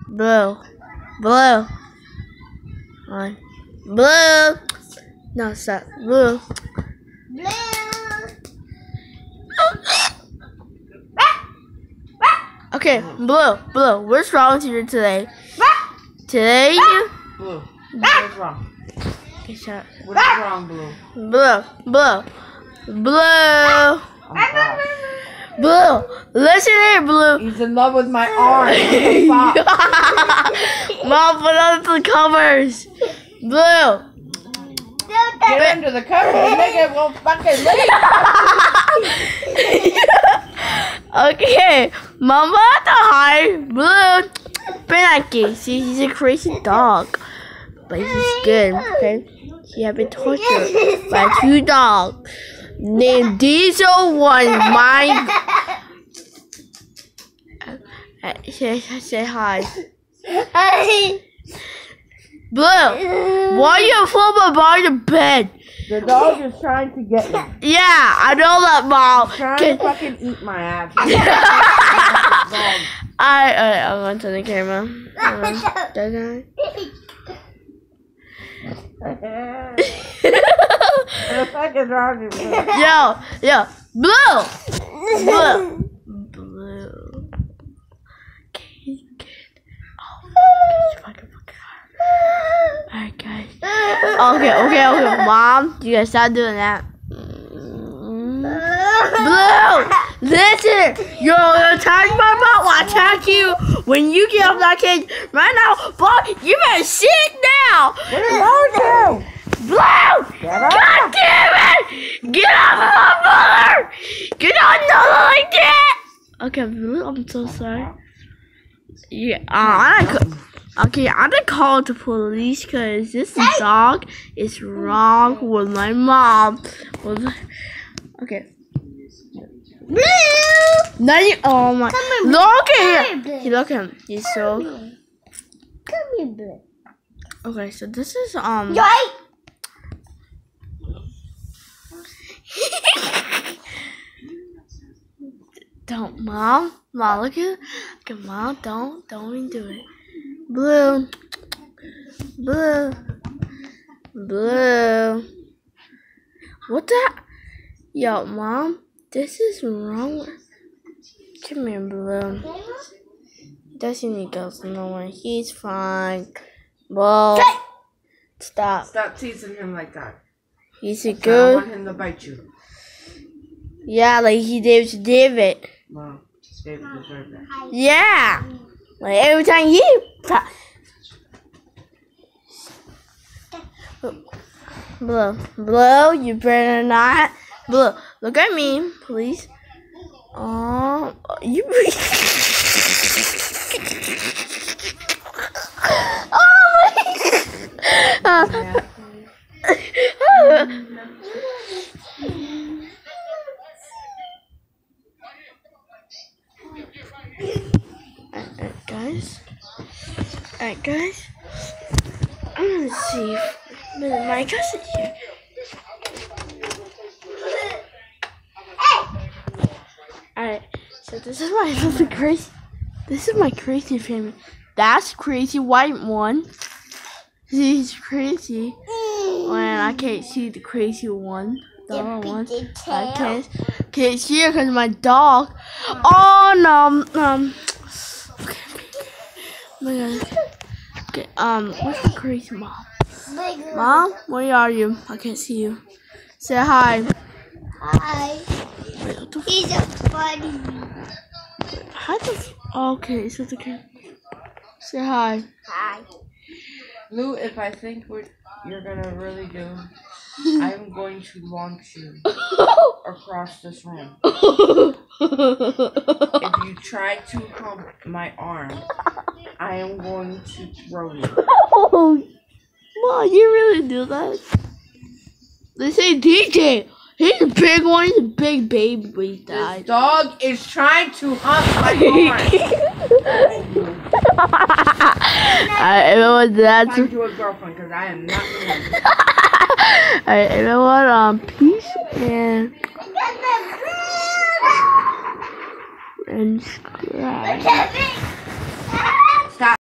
Blue. Blue. One. Blue. No, stop. Blue. Okay, Blue. Blue. What's wrong with you today? Today you. Blue. What's wrong? Okay, shut up. What's wrong, Blue? Blue. Blue. Blue. Oh, God. Blue. Listen here, Blue. He's in love with my arm. Mom, put on the covers. Blue. Get into the cover. The nigga won't fucking leave. Okay, Mama at the high. Blue. Pinky. See, he's a crazy dog. But he's good, okay? He has been tortured by 2 dogs named Diesel One. Say hi. Blue, why you flip by the bed? The dog is trying to get me. Yeah, I know that, Mom. Trying to fucking eat my ass. I'm going to the camera. What the fuck is wrong with me? Yo, Blue. Blue. Alright, guys. Okay. Mom, you gotta stop doing that. Blue, listen. You're gonna attack my mom. I'll attack you when you get off that cage right now. Boy, you better sit now. What is wrong with you? Blue, God damn it! Get off of my mother! Get on another like that. Okay, Blue, I'm so sorry. Yeah, I'm gonna call the police because this dog is wrong with my mom. Okay. Blue! Now you, oh my, look at him. Look at him. He's so. Come here, Blue. Okay, so this is, Right. Don't, Mom, look at Mom, don't even do it. Blue. What the? Yo, Mom, this is wrong. Come here, Blue. He doesn't need to go nowhere. He's fine. Well, stop. Stop teasing him like that. He's a I don't good. want him to bite you. Yeah, like he did to David. Well, David deserved that. Yeah. Like every time you. Blue, you better not. Blue, look at me, please. You. Alright, guys. I'm gonna see if my cousin's here. Alright, so this is my really crazy. This is my crazy family. That's crazy white one. He's crazy. When I can't see the crazy one. The other one. I can't see it because my dog. Oh no. Okay, what's the crazy mom? Mom, where are you? I can't see you. Say hi. Hi. He's a funny. Okay, so okay. Say hi. Hi. Lou, if I think what you're gonna really do, I'm going to launch you across this room. If you try to hump my arm, I am going to throw you. Oh, Mom, you really do that? They say DJ. He's a big one. He's a big baby, but he died. This dog is trying to hump my arm. Everyone, that's. Find you a girlfriend, because I am not doing it. Alright, everyone, peace and subscribe.